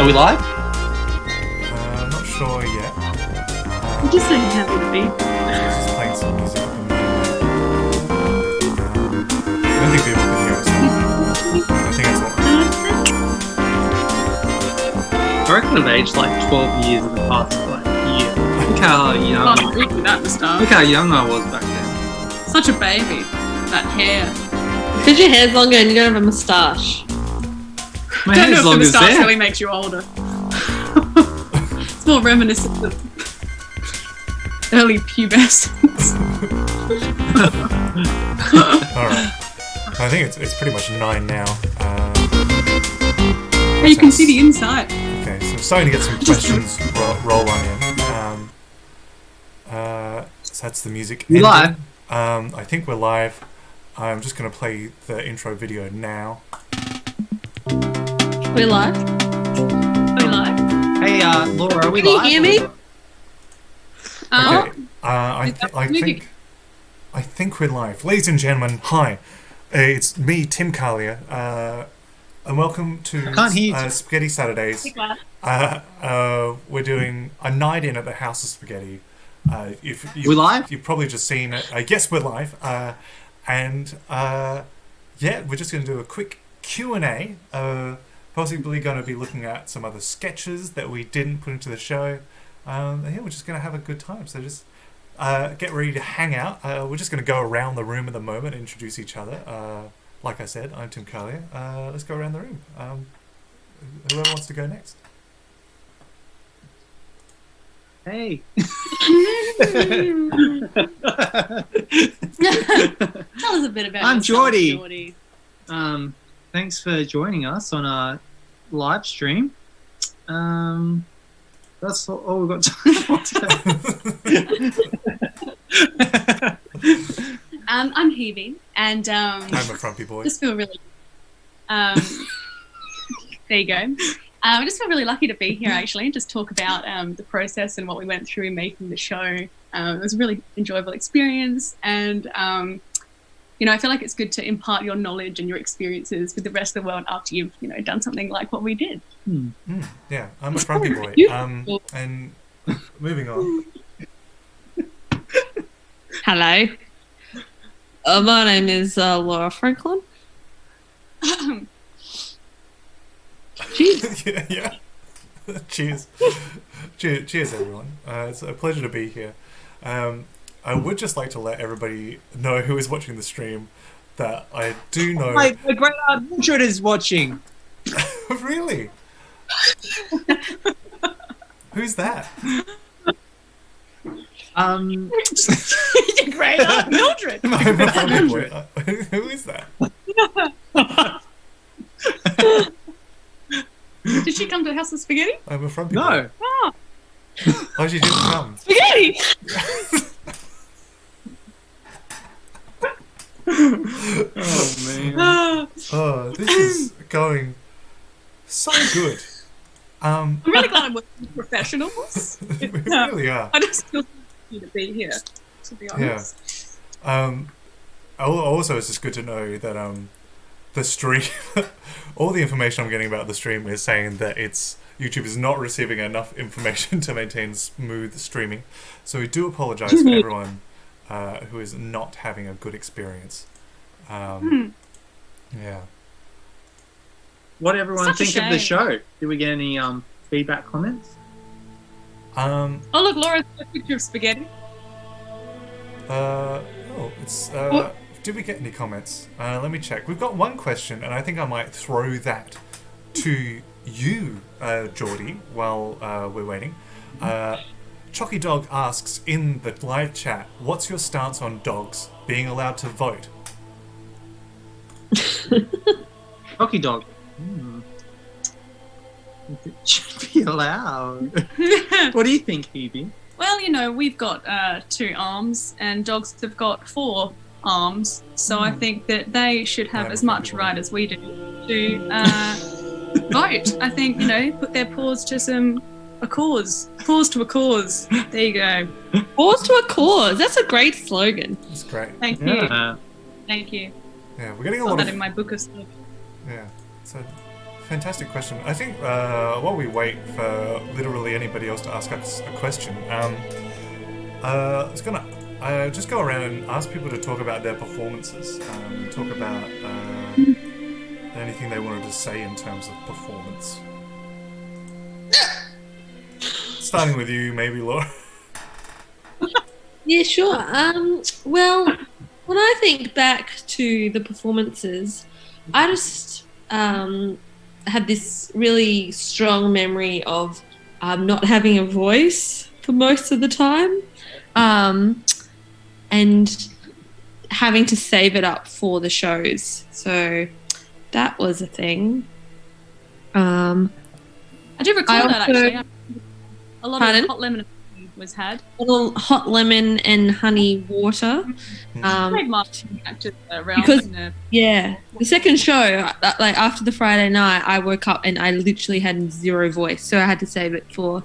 Are we live? Not sure yet. I'm just saying happy to be. Just playing some music at the moment. I don't think people can hear us. I think it's all. I reckon I've aged like 12 years in the past like year. Look how young. Oh, agree with that, Mr. Look how young I was back then. Such a baby. That hair. Because your hair's longer and you don't have a moustache. My Don't know hair's if the long as moustache there. really makes you older. It's more reminiscent of early pubescence. Alright. I think it's pretty much 9 now. Hey, you can see the inside. Okay, so I'm starting to get some questions roll on in. So that's the music. You ending. live? I think we're live. I'm just going to play the intro video now. We're live. Are we live? Hey, Laura, are we Can you live? hear me? Okay. I Is that moving? think we're live. Ladies and gentlemen, hi. It's me, Tim Carlier, and welcome to I can't hear you. Spaghetti Saturdays. We're doing a night in at the House of Spaghetti. If We live? You've probably just seen it. Yes, we're live. And yeah, we're just going to do a quick Q&A. Possibly going to be looking at some other sketches that we didn't put into the show. And yeah, we're just going to have a good time. So just get ready to hang out. We're just going to go around the room at the moment and introduce each other. Like I said, I'm Tim Carlier. Let's go around the room. Whoever wants to go next. Hey. Tell us a bit about I'm yourself, Geordie. Geordie. Thanks for joining us on our live stream. That's all we've got time for today. I'm Hebe, and I'm a frumpy boy. just feel really. There you go. I just feel really lucky to be here actually and just talk about the process and what we went through in making the show. It was a really enjoyable experience, and you know, I feel like it's good to impart your knowledge and your experiences with the rest of the world after you've, you know, done something like what we did. Yeah, I'm a frumpy boy. Beautiful. And moving on. Hello. My name is Laura Franklin. Jeez. Yeah. Cheers. Cheers, everyone. It's a pleasure to be here. I would just like to let everybody know who is watching the stream that I do know. My great aunt Mildred is watching. Really? Who's that? Your great aunt Mildred. I'm a frumpy boy. Who is that? Did she come to the House of Spaghetti? I'm a frumpy No. boy. Oh, Oh, she didn't come. spaghetti! Oh man. Oh, this is going so good. I'm really glad I'm working with professionals. We really are. I just feel lucky to be here, to be honest. Also, it's just good to know that the stream, all the information I'm getting about the stream is saying that YouTube is not receiving enough information to maintain smooth streaming. So we do apologize for everyone who is not having a good experience. Yeah. What did everyone Such a think of the shame. show? Did we get any feedback comments? Oh look, Laura's got a picture of spaghetti. Did we get any comments? Let me check. We've got one question, and I think I might throw that to you, Geordie, while we're waiting. Chocky Dog asks in the live chat, what's your stance on dogs being allowed to vote? Rocky Dog. It should be allowed. What do you think, Hebe? Well, you know, we've got 2 arms, and dogs have got 4 arms. So I think that they should have I'm as a much frumpy boy. right as we do to vote. I think, you know, put their paws to a cause. Paws to a cause. There you go. Pause to a cause. That's a great slogan. It's great. Thank you. Yeah. Thank you. Yeah, we're getting a Got lot that of in my book of stuff. yeah. So fantastic question. I think while we wait for literally anybody else to ask us a question, I was gonna just go around and ask people to talk about their performances. Talk about anything they wanted to say in terms of performance. Starting with you, maybe, Laura. Yeah, sure. Well, when I think back to the performances, I just had this really strong memory of not having a voice for most of the time, and having to save it up for the shows. So that was a thing. I do recall that also- actually. A lot Pardon? of hot lemon was had. A little hot lemon and honey water. Trademarked actors around. Because- Yeah, the second show, like after the Friday night, I woke up and I literally had zero voice, so I had to save it for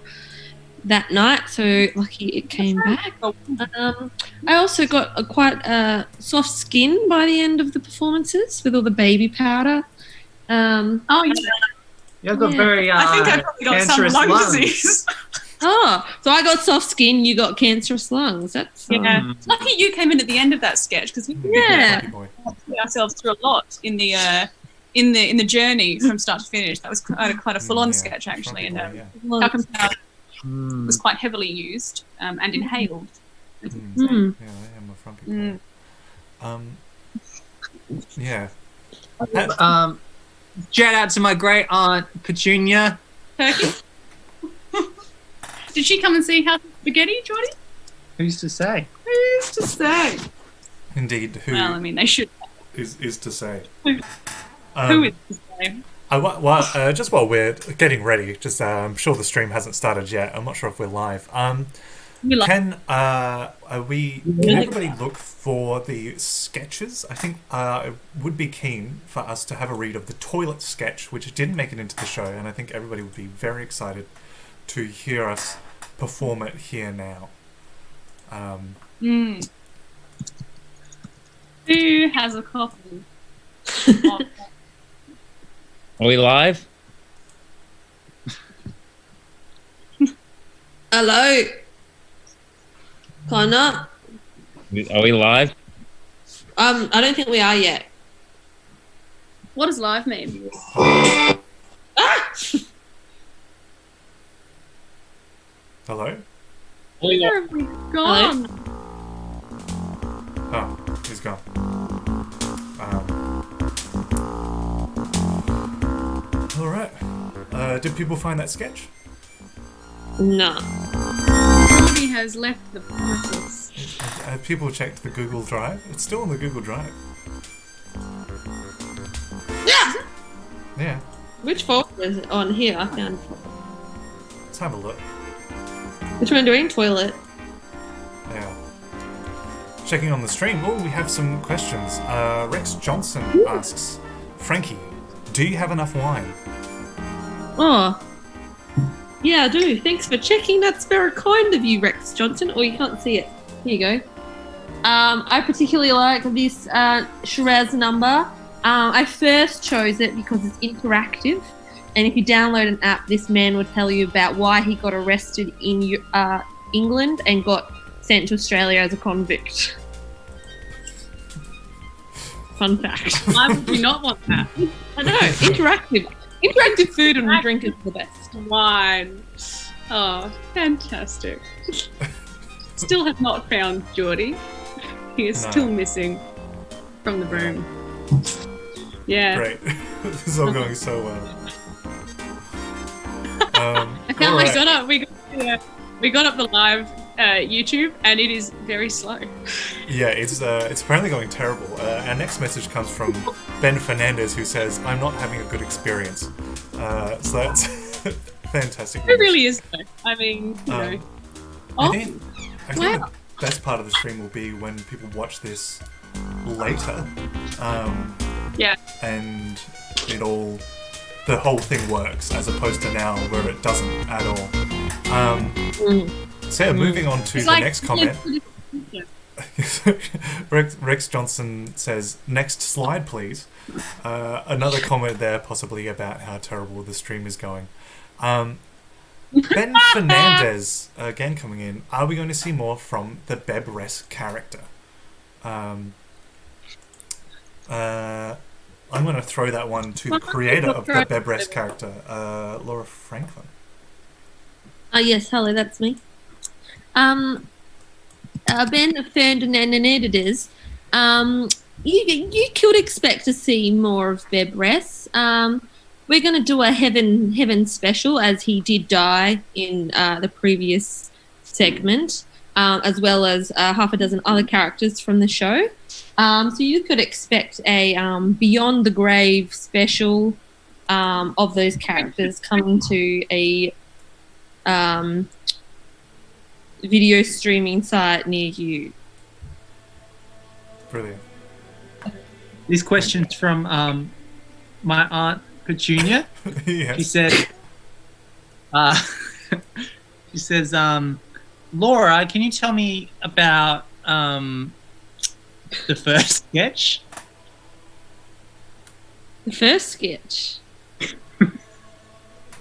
that night. So lucky it came back. I also got quite a soft skin by the end of the performances with all the baby powder. Oh yeah. You've got Yeah. very I think I probably got some cancerous lung lungs. disease. Oh, so I got soft skin, you got cancerous lungs. That's Yeah. Lucky you came in at the end of that sketch because we Yeah. Lucky boy. put ourselves through a lot in the journey from start to finish. That was quite a full-on Yeah, sketch actually, and Lucky boy, Well, talcum powder Mm. was quite heavily used and inhaled. yeah. mm. Yeah, I am a frumpy Mm. boy. Yeah. Shout out to my great aunt Petunia. Turkey. Did she come and see House of Spaghetti, Jordy? Who's to say? Who's to say? Indeed, who Well, I mean, they should. is to say. Who Um, is to say? just while we're getting ready, I'm sure the stream hasn't started yet. I'm not sure if we're live. We love Can everybody look for the sketches? I think I would be keen for us to have a read of the toilet sketch, which didn't make it into the show, and I think everybody would be very excited to hear us perform it here now. Mm. Who has a copy? of- Are we live? Hello, Connor. Are we live? I don't think we are yet. What does live mean? Ah! Hello? Where have we gone? Oh, he's gone. All right. Did people find that sketch? No. Jordy has left the premises. Have people checked the Google Drive? It's still on the Google Drive. Yeah. Yeah. Which folder is it on here? I found. Let's have a look. Which one doing? Toilet. Yeah. Checking on the stream. Oh, we have some questions. Rex Johnson asks, Frankie, do you have enough wine? Oh. Yeah, I do. Thanks for checking. That's very kind of you, Rex Johnson. Or you can't see it. Here you go. I particularly like this Shiraz number. I first chose it because it's interactive. And if you download an app, this man would tell you about why he got arrested in England and got sent to Australia as a convict. Fun fact. Why would you not want that? I know, interactive. Interactive food and drink is the best. Wine. Oh, fantastic. Still have not found Geordie. He is No. still missing from the room. Yeah. Great. This is all going so well. I found alright. we got up the live YouTube and it is very slow. Yeah, it's apparently going terrible. Our next message comes from Ben Fernandez, who says, "I'm not having a good experience." So that's fantastic. It news. really is though. I mean, you know. I Oh, think wow. the best part of the stream will be when people watch this later. Yeah. And the whole thing works, as opposed to now where it doesn't at all. So yeah, moving on to It's the like next comment. Rex Johnson says, "Next slide, please." Another comment there, possibly about how terrible the stream is going. Ben Fernandez again coming in. Are we going to see more from the Bebres character? I'm going to throw that one to the creator of the Bebres character, Laura Franklin. Yes, hello, that's me. Ben Fernandez, you could expect to see more of Bebres. We're going to do a heaven special, as he did die in the previous segment, as well as half a dozen other characters from the show. So you could expect a Beyond the Grave special of those characters coming to a video streaming site near you. Brilliant. This question's from my aunt Petunia. Yes. She said, she says, Laura, can you tell me about the first sketch? The first sketch.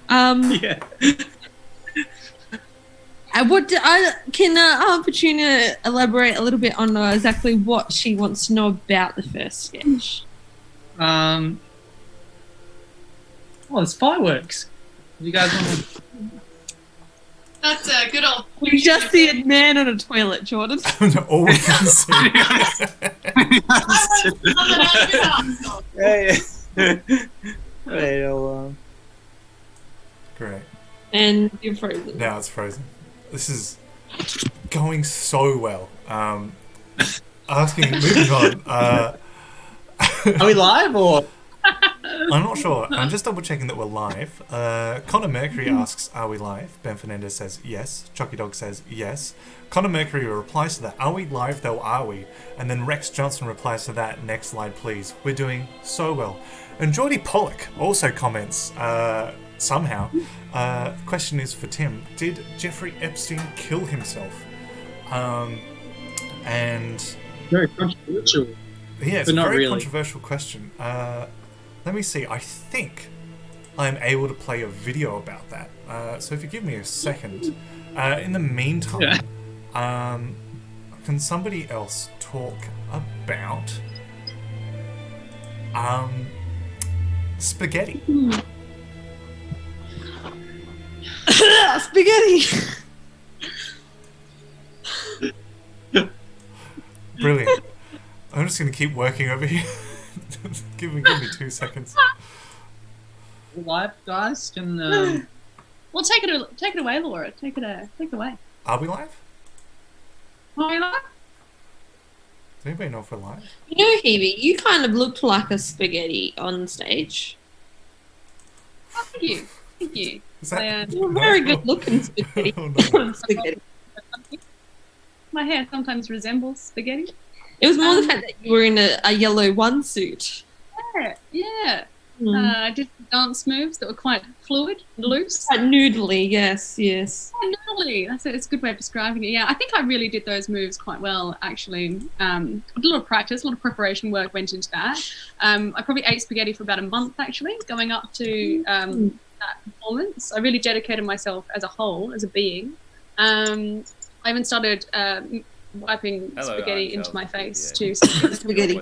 Yeah. Can Aunt Petunia elaborate a little bit on exactly what she wants to know about the first sketch? Well, it's fireworks. You guys want to? That's a good old. We just see a man on a toilet, Jordan. All we can see. Wait, hold Great. And you're frozen. Now it's frozen. This is going so well. Moving on. Are we live or? I'm not sure. I'm just double checking that we're live. Connor Mercury asks, "Are we live?" Ben Fernandez says yes. Chucky Dog says yes. Connor Mercury replies to that, "Are we live though, are we?" And then Rex Johnson replies to that, "Next slide please. We're doing so well." And Geordie Pollock also comments, somehow. The question is for Tim. Did Jeffrey Epstein kill himself? And Very controversial. yeah, it's But a not very really. controversial question. Let me see. I think I'm able to play a video about that. So if you give me a second. In the meantime, can somebody else talk about spaghetti? Spaghetti. Brilliant. I'm just going to keep working over here. give me 2 seconds. Live, guys? Can Well, take it away, Laura. Take it away. Are we live? Are we live? Does anybody know if we're live? You know, Hebe, you kind of looked like a spaghetti on stage. Oh, thank you. Thank you. Is that... You're very good looking spaghetti. Oh, no. Spaghetti. My hair sometimes resembles spaghetti. It was more the fact that you were in a yellow onesuit. Yeah. Mm. I did dance moves that were quite fluid, loose. Quite noodly, yes. Yeah, noodly. It's a good way of describing it. Yeah, I think I really did those moves quite well, actually. A lot of practice, a lot of preparation work went into that. I probably ate spaghetti for about a month, actually, going up to that performance. I really dedicated myself as a whole, as a being. I even started wiping spaghetti into my face to Spaghetti.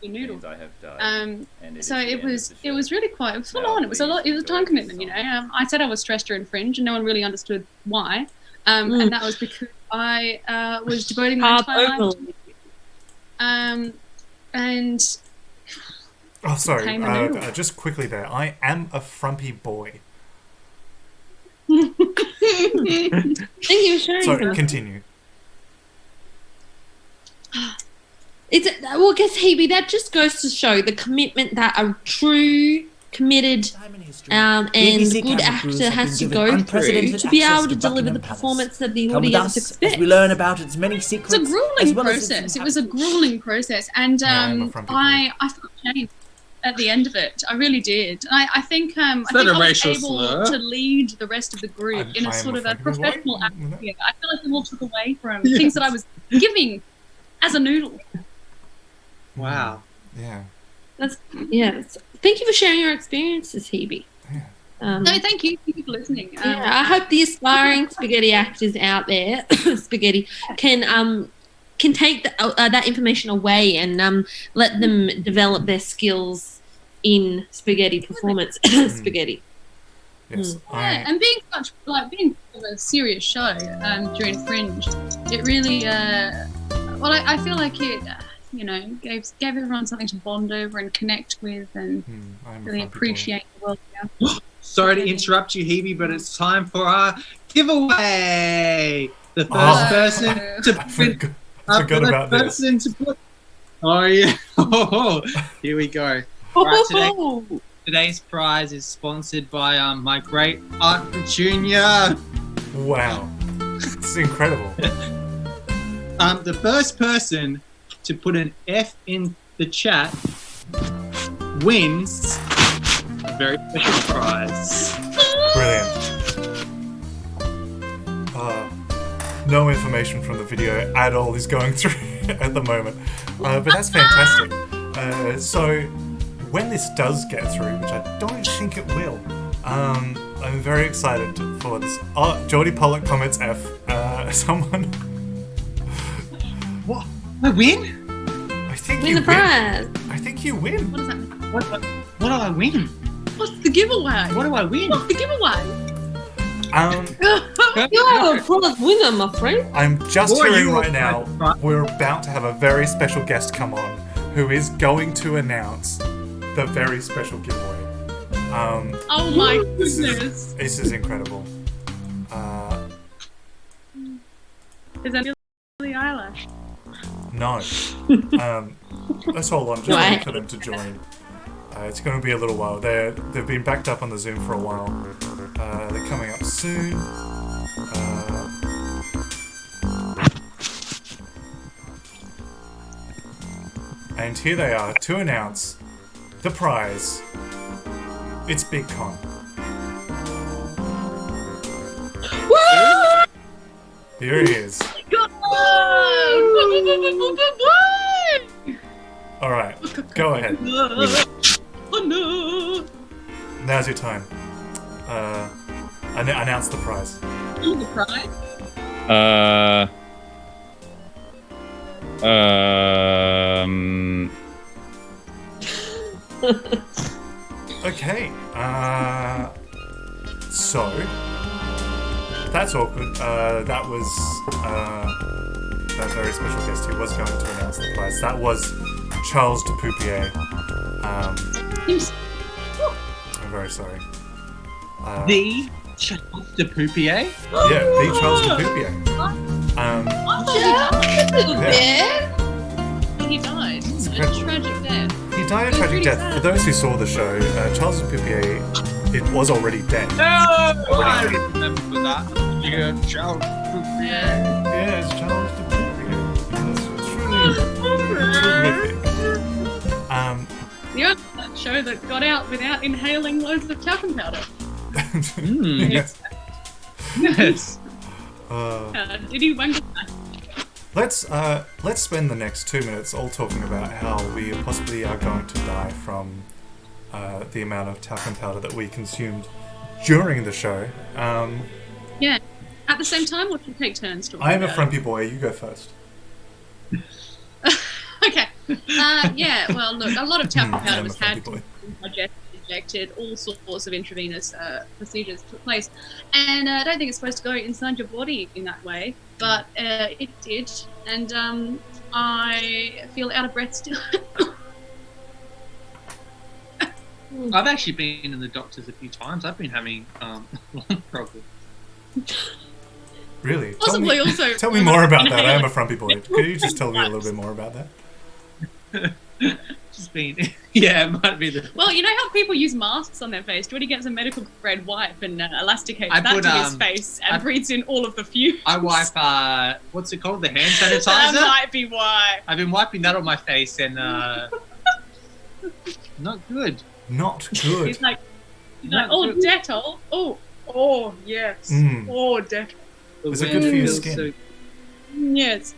noodle. I have died. So it was really quite full on. It was a lot. It was a time commitment, you know. I said I was stressed during Fringe, and no one really understood why. And that was because I was devoting my entire life. And Oh, sorry. Became a noodle. Just quickly there. I am a frumpy boy. Thank you for sharing Sorry, that. continue. Well, I guess, Hebe, that just goes to show the commitment that a true, committed, and good actor has to go through to be able to deliver the performance that the audience expects. We learn about its many secrets. it's a grueling process. It was a grueling process, and I'm a frumpy boy. I felt shame at the end of it. I really did. I think I that think a I was racial able slur? to lead the rest of the group in a I am sort a of a frumpy boy. professional atmosphere. I feel like them all took away from things that I was giving as a noodle. Wow. Yeah. Thank you for sharing your experiences, Hebe. Yeah. No, thank you. Thank you for listening. I hope the aspiring spaghetti actors out there, spaghetti, can take that information away and let them develop their skills in spaghetti performance. Spaghetti. Yes. Yeah, and being being a serious show during Fringe, it really I feel like it gave everyone something to bond over and connect with and I'm a really Frumpy Boy. appreciate the world. Yeah. Sorry to interrupt you, Hebe, but it's time for our giveaway. The first Oh. person to I forgot about this. Oh yeah. Here we go. Right, today's prize is sponsored by my great Aunt Petunia. Wow. It's incredible. The first person to put an F in the chat wins a very special prize. Brilliant. No information from the video at all is going through at the moment, but that's fantastic. So when this does get through, which I don't think it will, I'm very excited for this. Geordie Pollock comments F. Someone. What? I win? I think Win you the prize. I think you win. What does that mean? What do I win? What's the giveaway? What do I win? What's the giveaway? You're a prize winner, my friend. I'm just Boy, hearing you right are now right. we're about to have a very special guest come on who is going to announce the very special giveaway. Oh my goodness! This is incredible. Is that Billie Eilish? No. Let's hold on, just waiting for them to join. It's going to be a little while. They've been backed up on the Zoom for a while. They're coming up soon. And here they are to announce the prize. It's Big Con. Here he is. Alright, go ahead. Now's your time. Announce the prize. The prize? Okay. So that's awkward. That was that very special guest who was going to announce the prize. That was Charles de Poupier. I'm very sorry. The Charles de Poupier? Yeah, the Charles de Poupier. He died. A incredible. tragic death. He died a tragic pretty death. sad. For those who saw the show, Charles de Poupier, it was already dead. Oh, I remember that. Yeah, Charles de Poupier. Yeah. Yes, Charles de Poupier. It's really terrific. The only show that got out without inhaling loads of talcum powder. Yes. Yes. Did he wank that? Let's spend the next 2 minutes all talking about how we possibly are going to die from the amount of talcum powder that we consumed during the show. Yeah. At the same time, or should we take turns talking I am a about frumpy boy. You go first. it? Okay. Yeah, well, look, a lot of talcum I powder am a was frumpy had, boy. digested, injected, all sorts of intravenous procedures took place. And I don't think it's supposed to go inside your body in that way, but it did. And I feel out of breath still. I've actually been in the doctors a few times. I've been having lung problems. Really? Possibly also. Tell me more about that. I am a frumpy boy. Could you just tell me a little bit more about that? Just been, yeah, it might be the. Well, you know how people use masks on their face? Jordy gets a medical grade wipe and elasticates I that put, to his face and breathes in all of the fumes. I wipe, what's it called? The hand That sanitizer? might be why. I've been wiping that on my face and, not good. Not good. He's like Not oh, good. Dettol. Oh, yes. Mm. Oh, Dettol. The Is it wind good for your feels skin? so- Yes.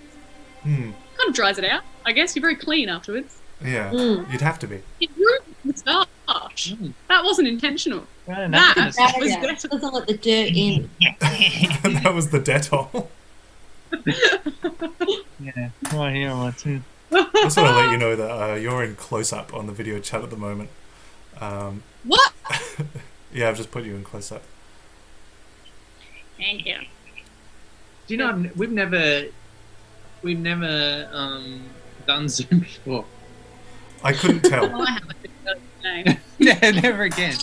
kind of dries it out. I guess you're very clean afterwards. Yeah, Mm. you'd have to be. It ruined the moustache. That wasn't intentional. Right, That enough. was Yeah, better. doesn't let the dirt in. That was the Dettol. Yeah, right here on my tooth. I just want to let you know that you're in close-up on the video chat at the moment. What? Yeah, I've just put you in close-up. Thank you. Do you know we've never done Zoom before. I couldn't tell. Oh, I haven't been name. Yeah, never again.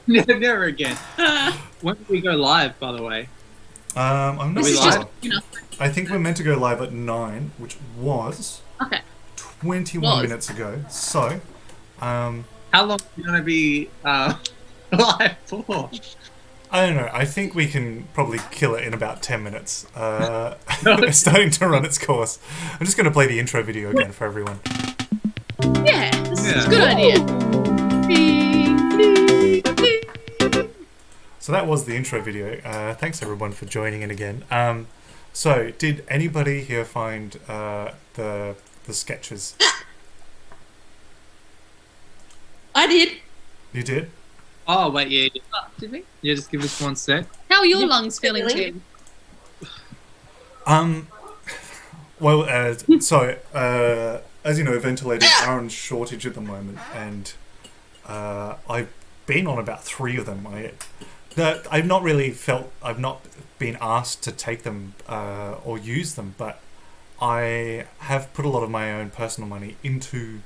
Never again. When did we go live, by the way? I'm not This is sure. just I think we're meant to go live at 9, which was okay. 21 Was. minutes ago. So, How long are we going to be live for? I don't know. I think we can probably kill it in about 10 minutes. It's starting to run its course. I'm just going to play the intro video again for everyone. Yeah, this is Yeah. a good idea. So that was the intro video. Thanks everyone for joining in again. So did anybody here find the sketches? I did. You did? Oh, wait, yeah. Oh, did we? Yeah, just give us 1 sec. How are your Yeah, lungs feeling, really? Tim? Well, as you know, ventilators are on shortage at the moment, and I've been on about 3 of them. I've not been asked to take them or use them, but I have put a lot of my own personal money into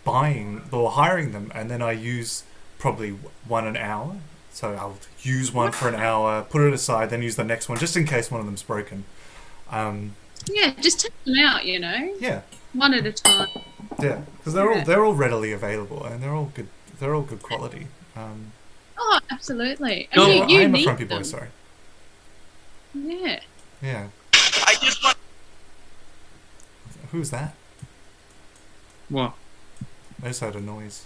buying or hiring them, and then I use probably one an hour. So I'll use one for an hour, put it aside, then use the next one just in case one of them's broken. Yeah, just take them out, you know, Yeah, one at a time. yeah, because they're all readily available and they're all good. They're all good quality. Oh, absolutely. And No, you I'm a need frumpy them. boy. Sorry. Yeah. Yeah. I just want Who's that? What? I just heard a noise.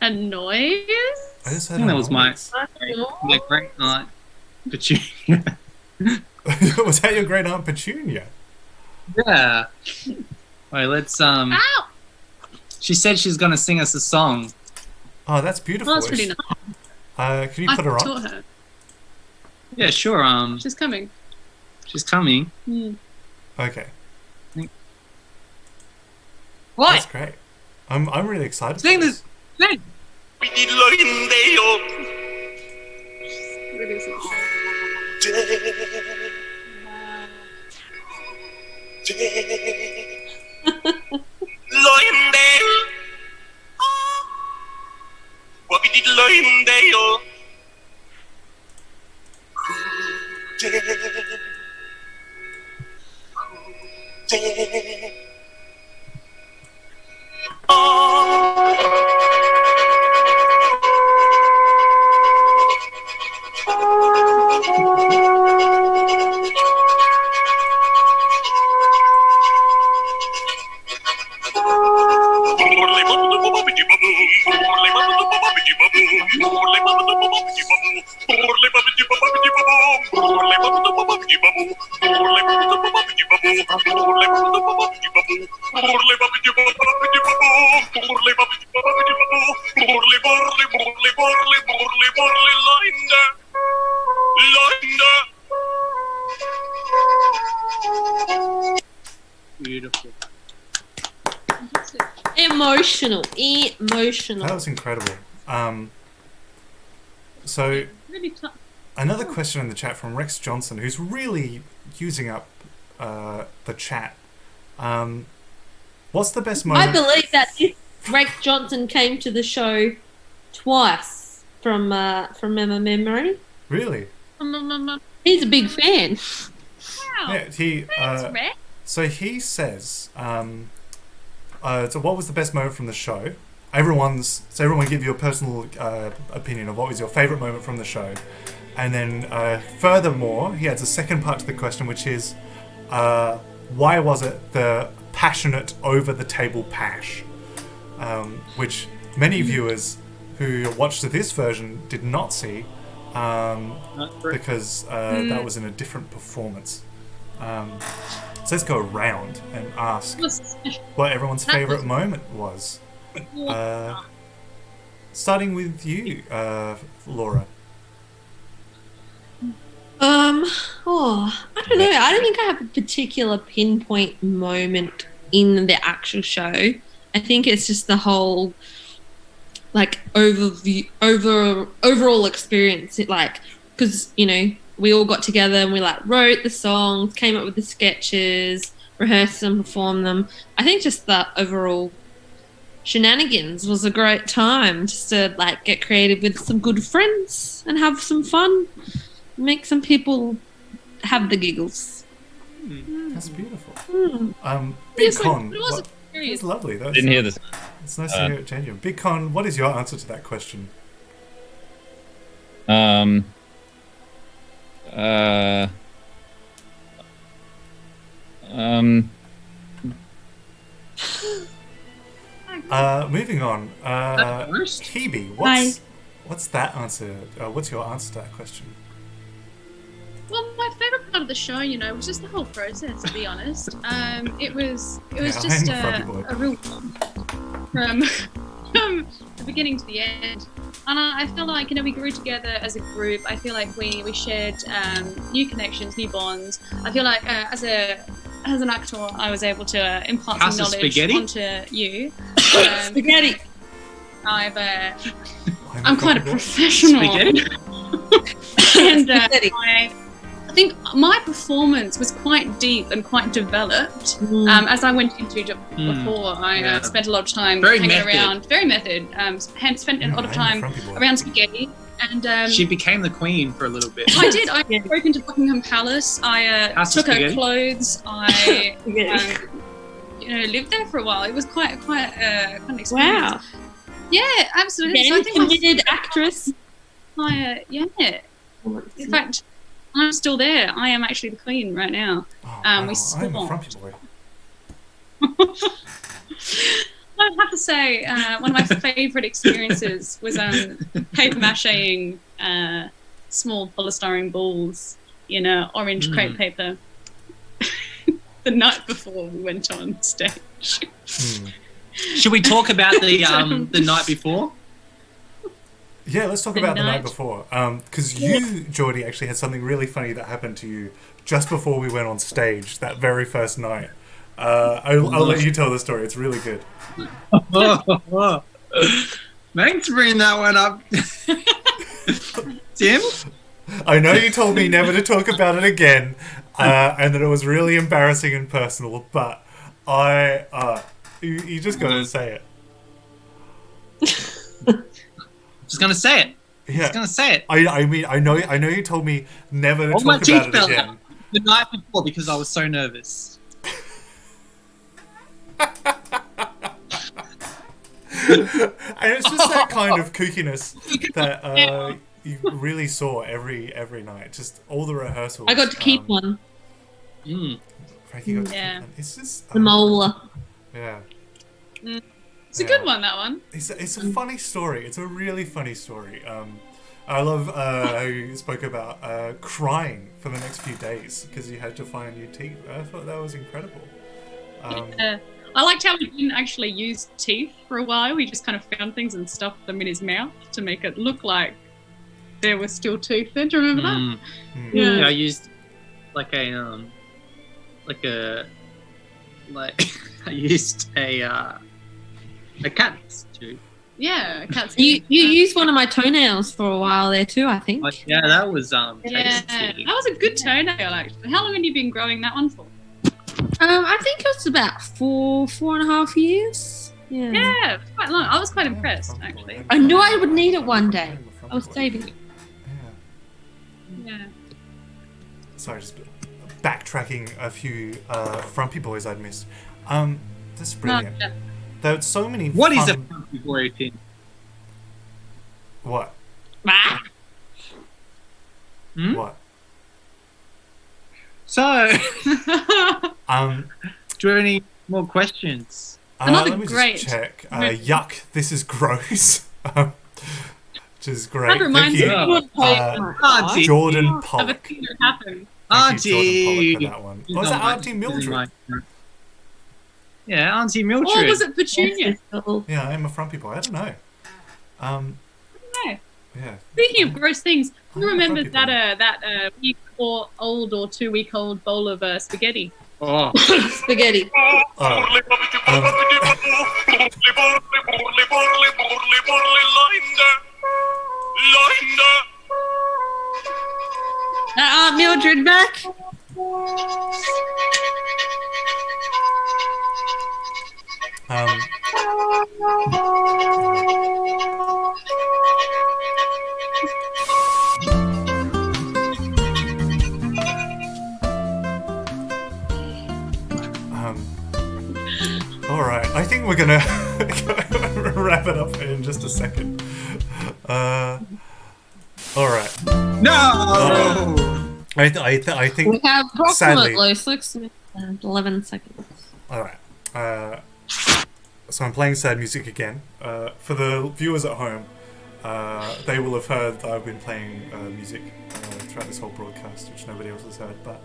A noise? I just heard think a that was my- noise. My great aunt, Petunia. Was that your great aunt Petunia? Yeah. Wait, let's Ow! She said she's gonna sing us a song. Oh, that's beautiful. Well, that's pretty nice. Can you put her I on? taught her. Yeah, sure. She's coming. She's coming. Hmm. Okay, What? that's great. I'm really excited. Sing for this. Sing. Pidilloindeo. It isn't. Loindeo. Wapidilloindeo. Beautiful. Emotional. That was incredible. So Really tough. another question in the chat from Rex Johnson, who's really using up the chat. What's the best I moment? believe that this Rex Johnson came to the show twice from Emma Memory. Really? Wow. He's a big fan. Yeah. He. Thanks, Rex. So he says. So what was the best moment from the show? Everyone give your personal opinion of what was your favorite moment from the show, and then furthermore, he adds a second part to the question, which is, why was it the passionate over the table pash, which many viewers who watched this version did not see, because that was in a different performance. So let's go around and ask It was special. what everyone's That favourite was- moment was. Starting with you, Laura. I don't know. I don't think I have a particular pinpoint moment in the actual show. I think it's just the whole like overall experience. It like because we all got together and we like wrote the songs, came up with the sketches, rehearsed them, performed them. I think just the overall shenanigans was a great time just to like get creative with some good friends and have some fun, make some people have the giggles. That's beautiful. Mm. Big Yes, Con. it was What- serious. It's lovely. That was, Didn't hear this. It's nice to hear it genuine. Big Con, what is your answer to that question? Moving on. First? Hebe, Hi. what's that answer? What's your answer to that question? Well, my favorite part of the show, was just the whole process. To be honest, it was Yeah, just I'm a frumpy boy. a real from the beginning to the end. And I feel like we grew together as a group. I feel like we shared new connections, new bonds. I feel like as an actor, I was able to impart House some of knowledge spaghetti? onto you. Spaghetti. I'm quite a professional. Spaghetti? And Spaghetti. I think my performance was quite deep and quite developed. As I went into before, I Yeah. spent a lot of time Very hanging method. around, very method. Hence spent a lot of time around spaghetti. And She became the queen for a little bit. I did. I Yeah. broke into Buckingham Palace. I House of took her Spaghetti? clothes. I Spaghetti. lived there for a while. It was quite a fun experience. Wow. Yeah, absolutely. So I Again, think my committed actress. In fact, I'm still there. I am actually the queen right now. Oh, we wow, I'm a swapped. frumpy boy. I have to say, one of my favourite experiences was paper macheing small polystyrene balls in orange crepe paper the night before we went on stage. Should we talk about the night before? Yeah, let's talk The about the night night. before. Because you, Geordie, actually had something really funny that happened to you just before we went on stage that very first night. I'll let you tell the story. It's really good. Thanks for bringing that one up. Tim? I know you told me never to talk about it again, and that it was really embarrassing and personal, but you just gotta say it. Just gonna say it. Yeah. Just gonna say it. I mean, I know you told me never to All my talk teeth about it fell again. out the night before because I was so nervous. And it's just that kind of kookiness that you really saw every night. Just all the rehearsals. I got to keep one. Frankie got to keep Yeah. one. It's just The molar. yeah. It's a good one, that one. It's a funny story. It's a really funny story. I love how you spoke about crying for the next few days because you had to find new teeth. I thought that was incredible. I liked how we didn't actually use teeth for a while. We just kind of found things and stuffed them in his mouth to make it look like there were still teeth there. Do you remember that? Yeah, I used I used a cat's tooth. Yeah, cat's You used one of my toenails for a while there too, I think. Like, yeah, that was Yeah, tasty. that was a good toenail actually. How long have you been growing that one for? I think it was about 4.5 years. Yeah. Yeah, quite long. I was quite impressed actually. I knew I would need it one day. I was saving it. Yeah. Yeah. Sorry, just backtracking a few frumpy boys I'd missed. That's brilliant. yeah. There were so many. What is a fun- frumpy boy, Tim? What? Ah, Hmm? What? So, Um, do we have any more questions? Another let me great- just check. Yuck! This is gross. Which is great. That reminds Thank me you, of Oh, Tim. Jordan a Pollock. thing that happened. Thank you, Jordan Pollock, Auntie. for that one. What was that, Auntie Mildred? Yeah, Auntie Mildred. Or was it Petunia? Yeah, I'm a frumpy boy. I don't know. No. Yeah. Speaking of gross things, I'm who a remembers grumpy that week or old or 2 week old bowl of spaghetti? Oh, Spaghetti. Aunt Mildred back. Um, all right, I think we're gonna wrap it up in just a second. All right. no! I think. We have Sadly. approximately 6 minutes and 11 seconds. All right. So I'm playing sad music again. For the viewers at home, they will have heard that I've been playing music throughout this whole broadcast, which nobody else has heard. But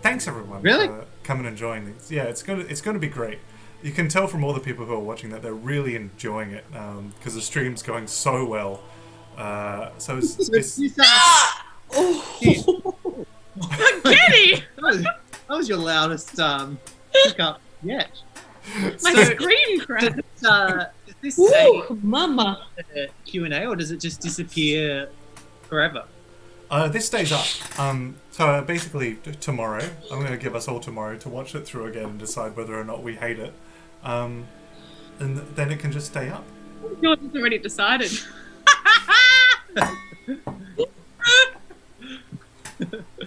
thanks everyone Really? for coming and joining these. Yeah, it's gonna be great. You can tell from all the people who are watching that they're really enjoying it because the stream's going so well. So it's Spaghetti! That was your loudest pickup yet. My So- screen cracked. Does this say Ooh, mama. Q&A or does it just disappear forever? this stays up. So basically, tomorrow, I'm going to give us all tomorrow to watch it through again and decide whether or not we hate it. And then it can just stay up. Jordan's already decided.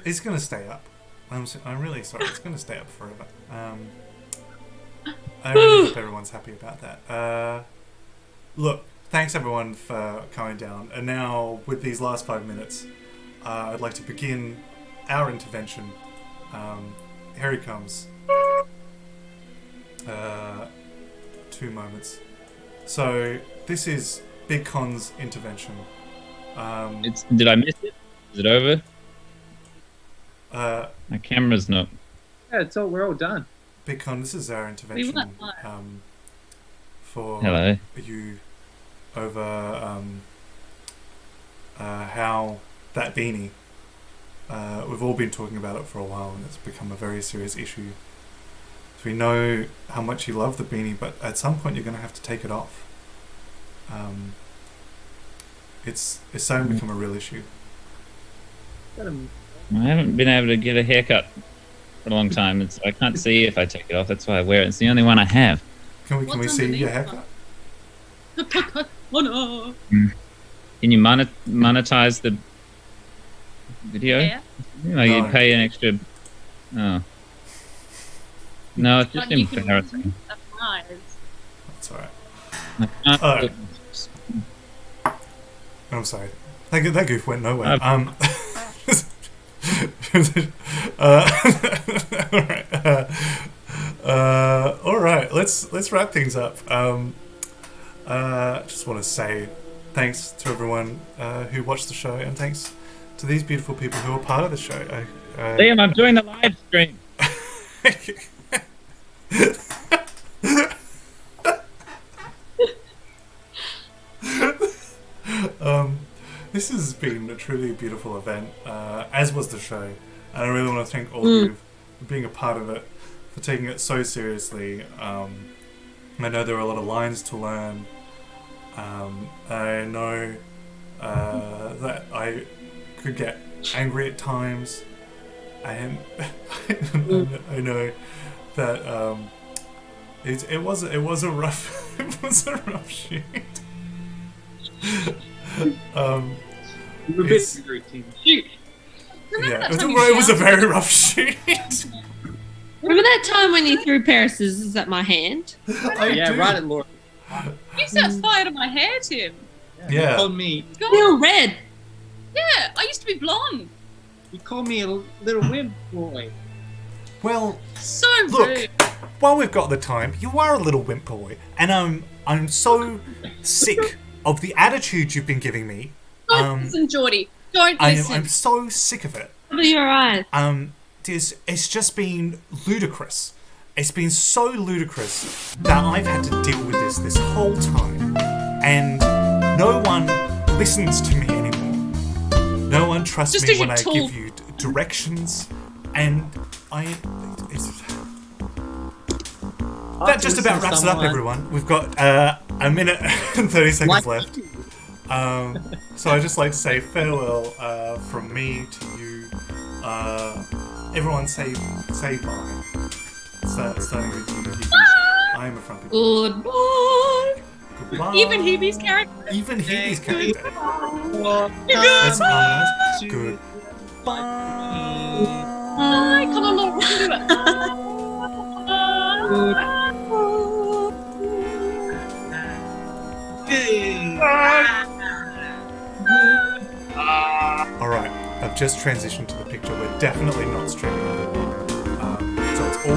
It's going to stay up. I'm really sorry. It's going to stay up forever. I really hope everyone's happy about that. Look, thanks everyone for coming down. And now, with these last 5 minutes, I'd like to begin our intervention. Here he comes. 2 moments. So, this is Big Con's intervention. Did I miss it? Is it over? Uh, My camera's not. Yeah, we're all done. Big Con, this is our intervention went live. for Hello. you over how that beanie. We've all been talking about it for a while, and it's become a very serious issue. So we know how much you love the beanie, but at some point you're going to have to take it off. It's starting to become a real issue. I haven't been able to get a haircut for a long time. I can't see if I take it off. That's why I wear it. It's the only one I have. Can we What's see underneath your that? haircut? Oh no! Can you monetize the video? Yeah. Like you No. pay an extra. Oh. No, it's just But you can- embarrassing. That's nice. That's alright. I can't Alright. put- I'm sorry. That goof went nowhere. All right. Let's wrap things up. Just want to say thanks to everyone who watched the show, and thanks to these beautiful people who are part of the show. Liam, I'm doing the live stream. This has been a truly beautiful event, as was the show, and I really want to thank all of you for being a part of it, for taking it so seriously. I know there are a lot of lines to learn. I know that I could get angry at times, and I know that it was a rough shoot. We're a bit It's- angry, Tim. Shoot. Remember Yeah, that it was, time a, you it was a shouted? very rough shoot. Remember that time when you threw a pair of scissors at my hand? I Yeah, do. right at Laura. You set fire to my hair, Tim. Yeah. You called me. God. Still red. Yeah, I used to be blonde. You called me a little wimp boy. Well, So Look. rude. while we've got the time, you are a little wimp boy, and I'm so sick of the attitude you've been giving me. Don't listen, Geordie. Don't I'm listen. so sick of it. I'm Cover your eyes. It's just been ludicrous. It's been so ludicrous that I've had to deal with this whole time, and no one listens to me anymore. No one trusts Just me as when you I talk. give you directions, and that just about wraps it up, everyone. We've got a minute and 30 seconds left. So I'd just like to say farewell from me to you. Everyone say bye. Starting with you, Hebe. I am a front people. Goodbye. Goodbye. Even Hebe's character. Even Hebe's character. Goodbye. Let's harmonize. Goodbye. Bye. Come on, Laura. Do it. Alright, I've just transitioned to the picture. We're definitely not streaming underwater. So it's all.